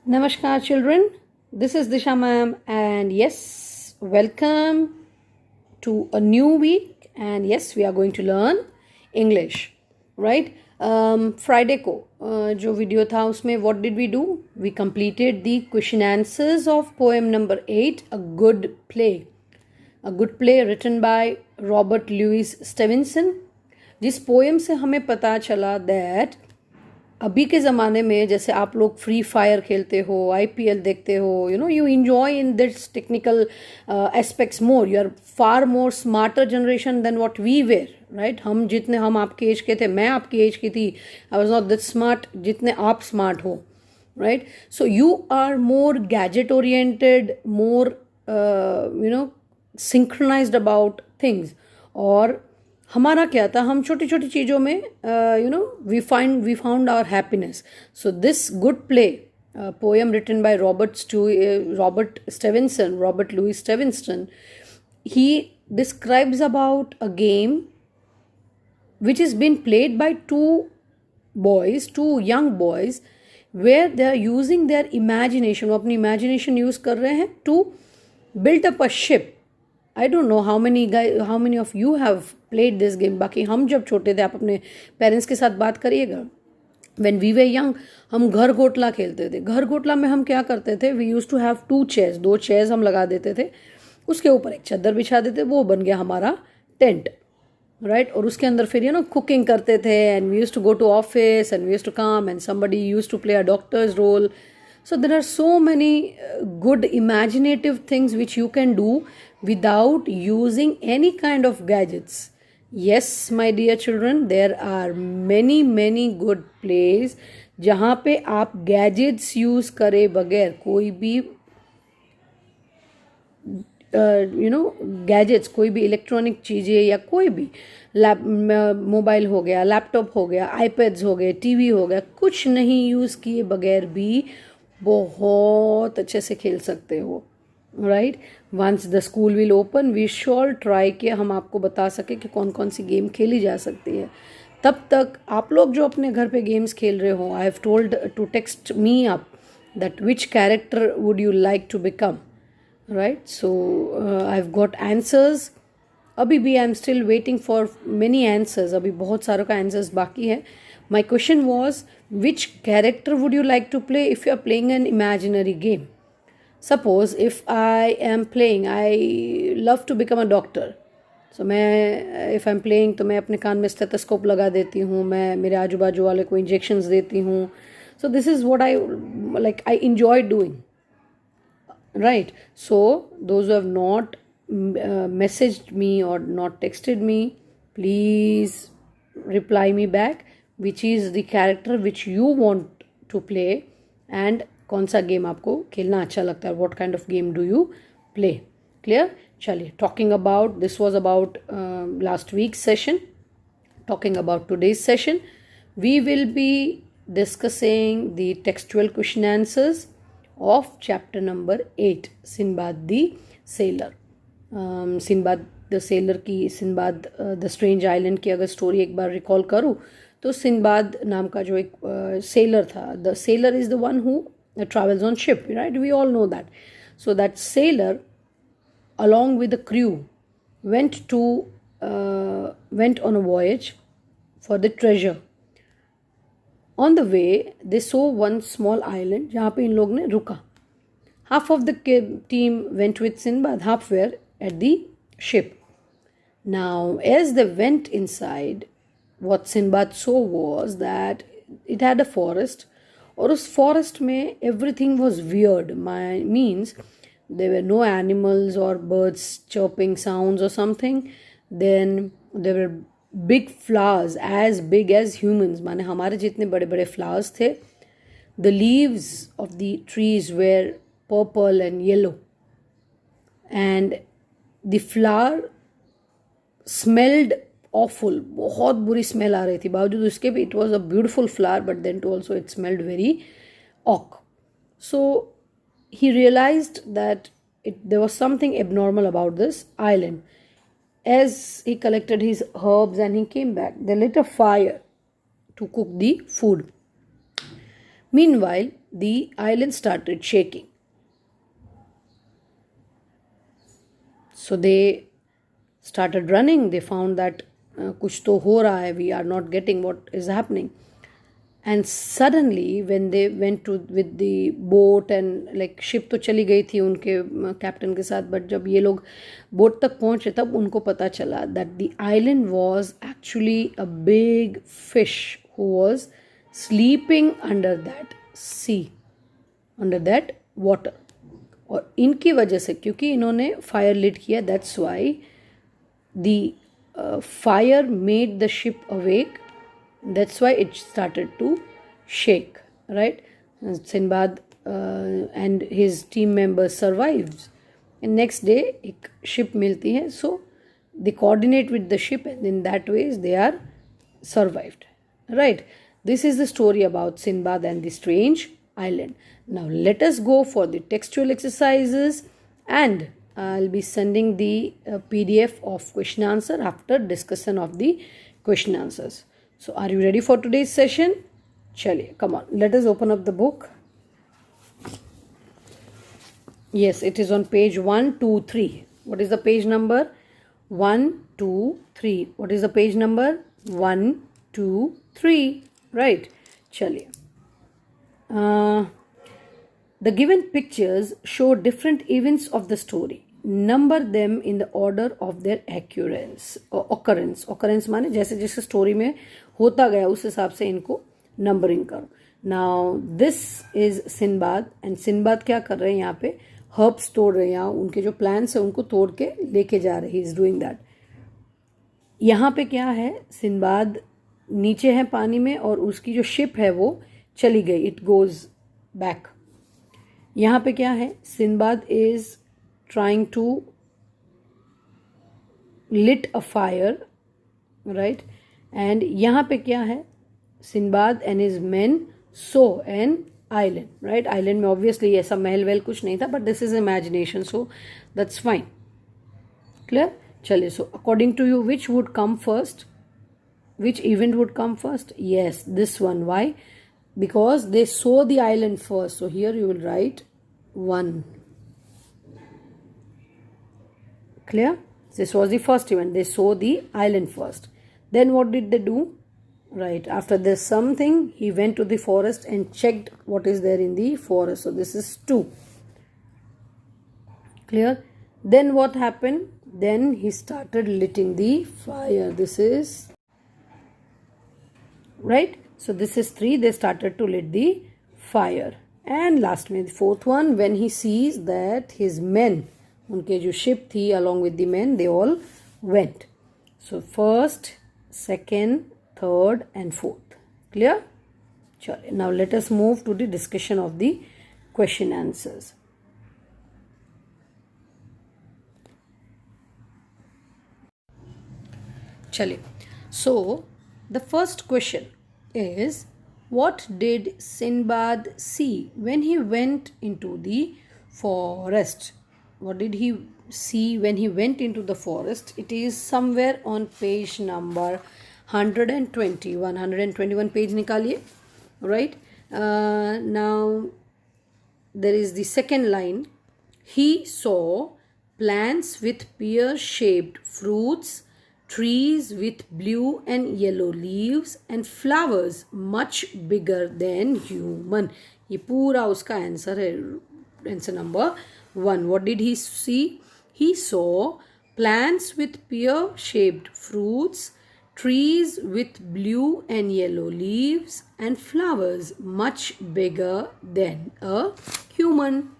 Namaskar, children. This is Disha ma'am, and yes, welcome to a new week. And yes, we are going to learn English, right? Friday को जो video था उसमें what did we do? We completed the question answers of poem number 8, A Good Play. A Good Play written by Robert Louis Stevenson. जिस poem से हमें पता चला that अभी के ज़माने में जैसे आप लोग फ्री फायर खेलते हो, आईपीएल देखते हो, you enjoy in this technical aspects more, you are far more smarter generation than what we were, right? हम आपके एज के थे, मैं आपकी एज की थी, I was not that smart जितने आप स्मार्ट हो, right? So you are more gadget oriented, more synchronised about things. और हमारा क्या था, हम छोटी छोटी चीज़ों में we found our happiness. So this good play poem written by Robert Louis Stevenson, he describes about a game which is being played by two young boys, where they are using their imagination. वो अपनी imagination use कर रहे हैं to build up a ship. I don't know how many of you have played this game. बाकी हम जब छोटे थे, आप अपने पेरेंट्स के साथ बात करिएगा, when we were young हम घर घोटला खेलते थे. घर घोटला में हम क्या करते थे, we used to have 2 chairs, 2 chairs हम लगा देते थे, उसके ऊपर एक चादर बिछा देते, वो बन गया हमारा टेंट, राइट? और उसके अंदर फिर कुकिंग करते थे, and we used to go to office and we used to come and somebody used to play a doctor's role. So there are so many good imaginative things which you can do without using any kind of gadgets. Yes, my dear children, there are many good plays जहाँ पे आप gadgets use करे बगैर कोई भी gadgets, कोई भी electronic चीज़ें या कोई भी मोबाइल हो गया, लैपटॉप हो गया, आईपैड्स हो गए, टीवी हो गया, कुछ नहीं यूज़ किए बगैर भी बहुत अच्छे से खेल सकते हो, right? Once the school will open we shall try कि हम आपको बता सके कि कौन कौन सी गेम खेली जा सकती है. तब तक आप लोग जो अपने घर पे गेम्स खेल रहे हो, I have told to text me up that which character would you like to become, right? So I have got answers. अभी भी I am still waiting for many answers, अभी बहुत सारों का आंसर्स बाकी है. My question was, which character would you like to play if you are playing an imaginary game? Suppose if I am playing, I love to become a doctor. So if I'm playing, तो मैं अपने कान में stethoscope लगा देती हूँ, मैं मेरे आजू बाजू वाले को इंजेक्शंस देती हूँ. So this is what I enjoy doing, right? So those who have not messaged me or not texted me, please reply me back which is the character which you want to play and कौन सा game आपको खेलना अच्छा लगता है, what kind of game do you play. Clear? चलिए, talking about, this was about last week's session. Talking about today's session, we will be discussing the textual question answers of chapter number 8, Sinbad the Sailor. Sinbad the seller की, Sinbad the strange island की अगर story एक बार recall करूँ तो Sinbad नाम का जो एक सेलर था, the sailor is the one who travels on ship, right? We all know that. So that sailor along with the crew went on a voyage for the treasure. On the way they saw one small island जहाँ पे इन लोग ने रुका. Half of the team went with Sinbad, half were at the ship. Now as they went inside, what Sinbad saw was that it had a forest, और उस forest में everything was weird. Means there were no animals or birds chirping sounds or something. Then there were big flowers as big as humans, माने हमारे जितने बड़े बड़े flowers थे. The leaves of the trees were purple and yellow, and the flower smelled awful. बहुत बुरी smell आ रही थी, बावजूद उसके भी it was a beautiful flower, but then also it smelled very awk. So he realized that there was something abnormal about this island. As he collected his herbs and he came back, they lit a fire to cook the food. Meanwhile, the island started shaking. So they started running. They found that kuch to ho raha hai, we are not getting what is happening. And suddenly when they went to with the boat and like ship तो चली गई थी उनके captain के साथ, but जब ये लोग बोट तक पहुंचे तब उनको पता चला that the island was actually a big fish who was sleeping under that sea, under that water. और इनकी वजह से, क्योंकि इन्होंने फायर लिट किया, that's why the fire made the ship awake. That's why it started to shake, right? Sinbad and his team members survived. And next day, एक ship मिलती है, so they coordinate with the ship, and in that ways they are survived, right? This is the story about Sinbad and the strange island. Now let us go for the textual exercises, and I'll be sending the PDF of question answer after discussion of the question answers. So are you ready for today's session? Chaliye, come on, let us open up the book. Yes, it is on page 123. What is the page number? 123. What is the page number? 123. Right. Chaliye. The given pictures show different events of the story. Number them in the order of their occurrence. Occurrence माने जैसे जैसे story में होता गया उस हिसाब से इनको नंबरिंग करो. नाउ दिस इज सिनबाद, एंड सिनबाद क्या कर रहे हैं यहाँ पे? हर्ब्स तोड़ रहे हैं, यहाँ उनके जो प्लांट्स है उनको तोड़ के लेके जा रहे हैं. He is doing that. यहाँ पे क्या है? सिनबाद नीचे है पानी में और उसकी जो शिप है वो चली गई, इट गोज बैक. यहाँ पे क्या है? सिनबाद is trying to lit a fire, right? And यहाँ पे क्या है? सिनबाद and his men saw an island, right? Island में obviously ऐसा महल वहल कुछ नहीं था, but this is imagination, so that's fine. Clear? चलिए, so according to you, which would come first? Which event would come first? Yes, this one. Why? Because they saw the island first. So here you will write 1. Clear? This was the first event. They saw the island first. Then what did they do? Right. After this something, he went to the forest and checked what is there in the forest. So this is 2. Clear? Then what happened? Then he started lighting the fire. This is right. So this is 3. They started to lit the fire. And last में the 4th one, when he sees that his men, उनके जो ship थी along with the men, they all went. So first, second, third and fourth. Clear? Chale. Now let us move to the discussion of the question answers. Chale. So the first question is, what did Sinbad see when he went into the forest? What did he see when he went into the forest? It is somewhere on page number 120. 121 page निकालिए. Right? Now there is the second line. He saw plants with pear-shaped fruits, trees with blue and yellow leaves, and flowers much bigger than human. ये पूरा उसका answer है. Answer number 1. What did he see? He saw plants with pear-shaped fruits, trees with blue and yellow leaves, and flowers much bigger than a human.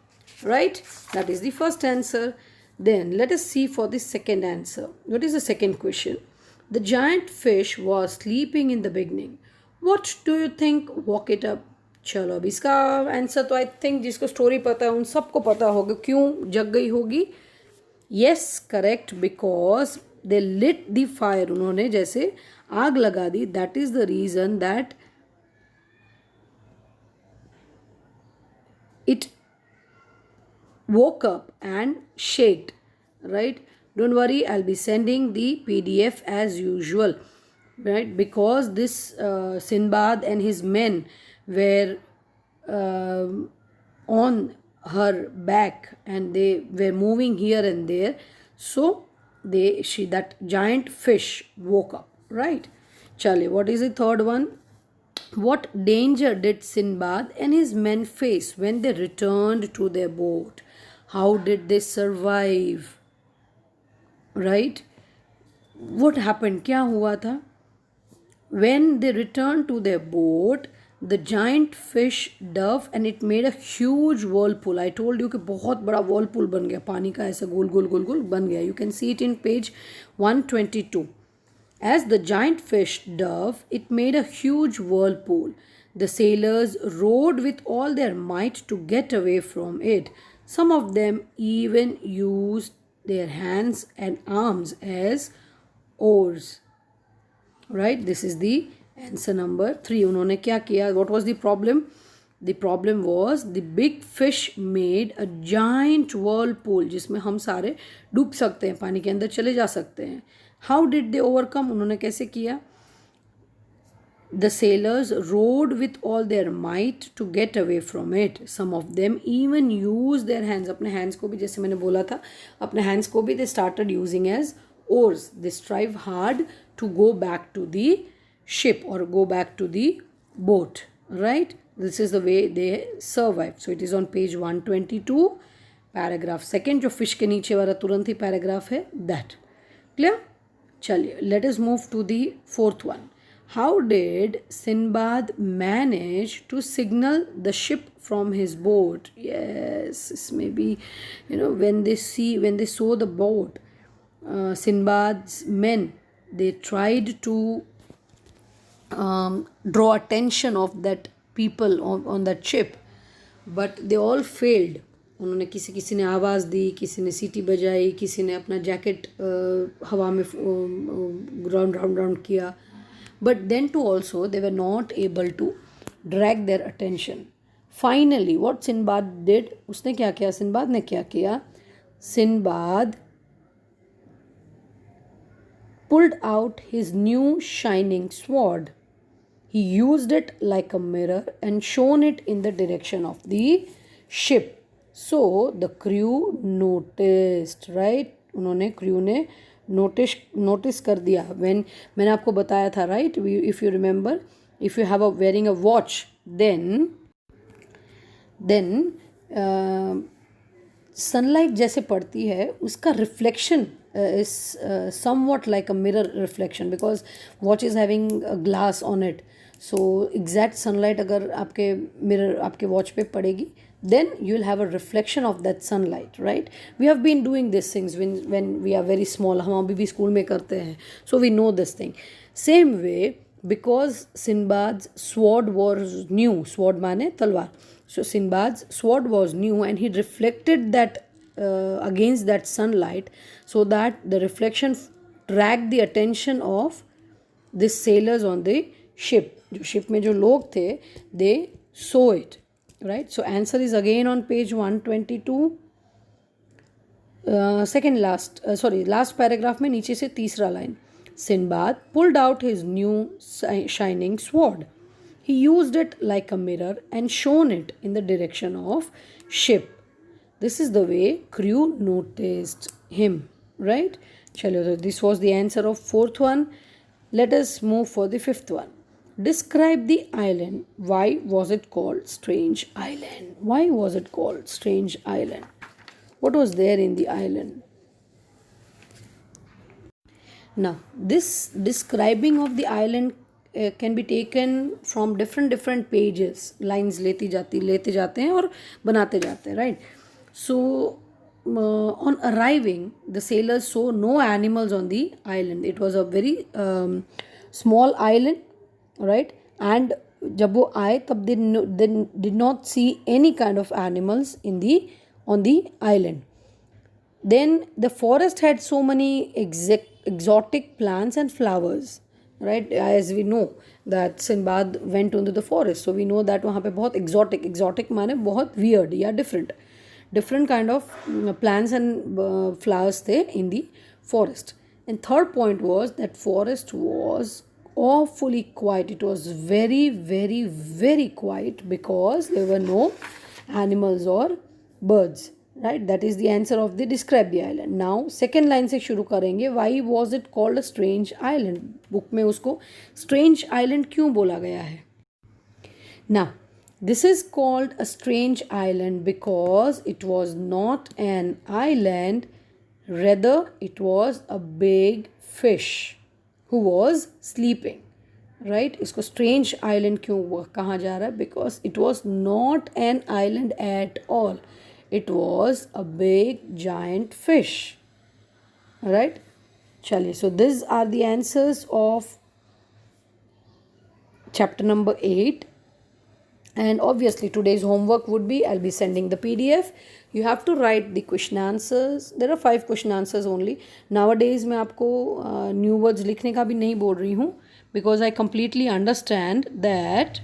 Right? That is the first answer. Then let us see for the second answer. What is the second question? The giant fish was sleeping in the beginning. What do you think woke it up? चलो अब इसका answer तो I think जिसको story पता है उन सबको पता होगा क्यों जग गई होगी. Yes, correct, because they lit the fire. उन्होंने जैसे आग लगा दी. That is the reason that it woke up and shaked, right? Don't worry, I'll be sending the PDF as usual, right? Because this Sinbad and his men were on her back and they were moving here and there. So that giant fish woke up, right? Chale, what is the third one? What danger did Sinbad and his men face when they returned to their boat? How did they survive? Right? What happened? क्या हुआ था? When they returned to their boat, the giant fish dove and it made a huge whirlpool. I told you कि बहुत बड़ा whirlpool बन गया, पानी का ऐसा गोल गोल गोल गोल बन गया. You can see it in page 122. As the giant fish dove, it made a huge whirlpool. The sailors rowed with all their might to get away from it. Some of them even used their hands and arms as oars. Right? This is the answer number 3. उन्होंने क्या किया? What was the problem? The problem was the big fish made a giant whirlpool जिसमें हम सारे डूब सकते हैं, पानी के अंदर चले जा सकते हैं. How did they overcome? उन्होंने कैसे किया? The sailors rowed with all their might to get away from it. Some of them even used their hands. अपने hands को भी, जैसे मैंने बोला था, अपने hands को भी they started using as oars. They strive hard to go back to the ship or go back to the boat. Right? This is the way they survived. So it is on page 122, paragraph second. जो fish के नीचे वाला तुरंत ही paragraph है, that. Clear? चलिए, let us move to the fourth one. How did Sinbad manage to signal the ship from his boat? Yes, this may be, when they saw the boat, Sinbad's men, they tried to draw attention of that people on that ship, but they all failed. उन्होंने किसी ने आवाज़ दी, किसी ने सीटी बजाई, किसी ने अपना जैकेट हवा में राउंड किया. But then too also they were not able to drag their attention. Finally, what Sinbad did? उसने क्या किया? सिंबाद ने क्या किया? Sinbad pulled out his new shining sword. He used it like a mirror and shone it in the direction of the ship. So the crew noticed, right? उन्होंने crew ने notice कर दिया. When मैंने आपको बताया था, right? If you remember, if you have wearing a watch, then sunlight जैसे पड़ती है, उसका reflection is somewhat like a mirror reflection because watch is having a glass on it. So exact sunlight अगर आपके mirror आपके watch पे पड़ेगी, then you will have a reflection of that sunlight, right? We have been doing these things when we are very small. हम अभी भी school में करते हैं. So we know this thing. Same way, because Sinbad's sword was new. Sword माने तलवार. So Sinbad's sword was new and he reflected that against that sunlight, so that the reflection dragged the attention of the sailors on the ship. जो ship में जो लोग थे, they saw it. Right? So answer is again on page 122. Last paragraph में नीचे से तीसरा line. Sinbad pulled out his new shining sword. He used it like a mirror and shone it in the direction of ship. This is the way crew noticed him. Right? Chalo, this was the answer of fourth one. Let us move for the fifth one. Describe the island. Why was it called Strange Island? Why was it called Strange Island? What was there in the island? Now, this describing of the island can be taken from different pages. Lines लेते जाते हैं और बनाते जाते हैं, right? So, on arriving, the sailors saw no animals on the island. It was a very small island. Right, and जब वो आए तब they did not see any kind of animals on the island. Then the forest had so many exotic plants and flowers. Right, as we know that Sinbad went into the forest, so we know that वहाँ पे बहुत exotic माने बहुत weird या different kind of plants and flowers थे in the forest. And third point was that forest was awfully quiet. It was very, very, very quiet because there were no animals or birds. Right? That is the answer of the describe the island. Now second line से शुरू करेंगे. Why was it called a strange island? Book में उसको strange island क्यों बोला गया है? Now, this is called a strange island because it was not an island, rather, it was a big fish who was sleeping. Right? इसको strange island क्यों कहा जा रहा है? Because it was not an island at all. It was a big giant fish. Right? चलिए, so these are the answers of chapter number 8. And obviously today's homework would be, I'll be sending the PDF. You have to write the question answers. There are 5 question answers only. Nowadays मैं आपको new words लिखने का भी नहीं बोल रही हूँ, because I completely understand that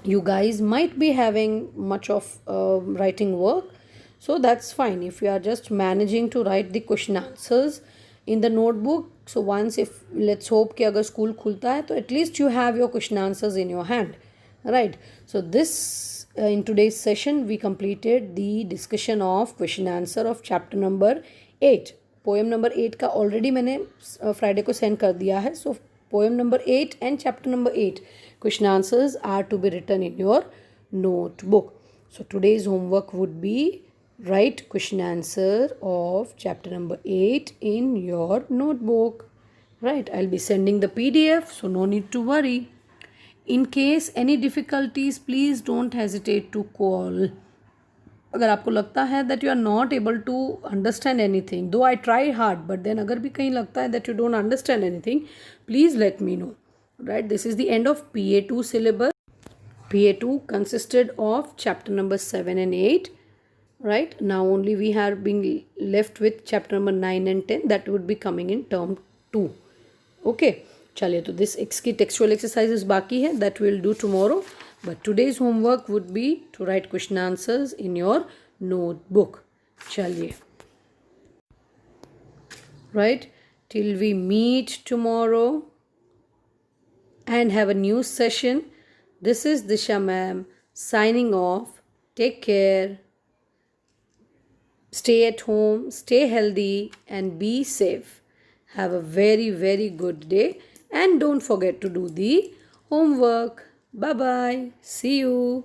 you guys might be having much of writing work. So that's fine if you are just managing to write the question answers in the notebook. So once, if let's hope कि अगर school खुलता है तो at least you have your question answers in your hand, right? So this in today's session we completed the discussion of question answer of chapter number 8. Poem number 8 का already मैंने Friday को send कर दिया है. So poem number 8 and chapter number 8 question answers are to be written in your notebook. So today's homework would be write question answer of chapter number 8 in your notebook. Right? I'll be sending the PDF, so no need to worry. In case any difficulties, please don't hesitate to call. अगर आपको लगता है that you are not able to understand anything, though I try hard, but then अगर भी कहीं लगता है that you don't understand anything, please let me know. Right? This is the end of PA2 syllabus. PA2 consisted of chapter number 7 and 8. Right? Now only we are being left with chapter number 9 and 10 that would be coming in term 2. Okay. चलिए, तो this X की textual exercises बाकी है, that we'll do tomorrow. But today's homework would be to write question answers in your notebook. चलिए. Right? Till we meet tomorrow and have a new session. This is Disha ma'am signing off. Take care. Stay at home, stay healthy and be safe. Have a very, very good day and don't forget to do the homework. Bye-bye. See you.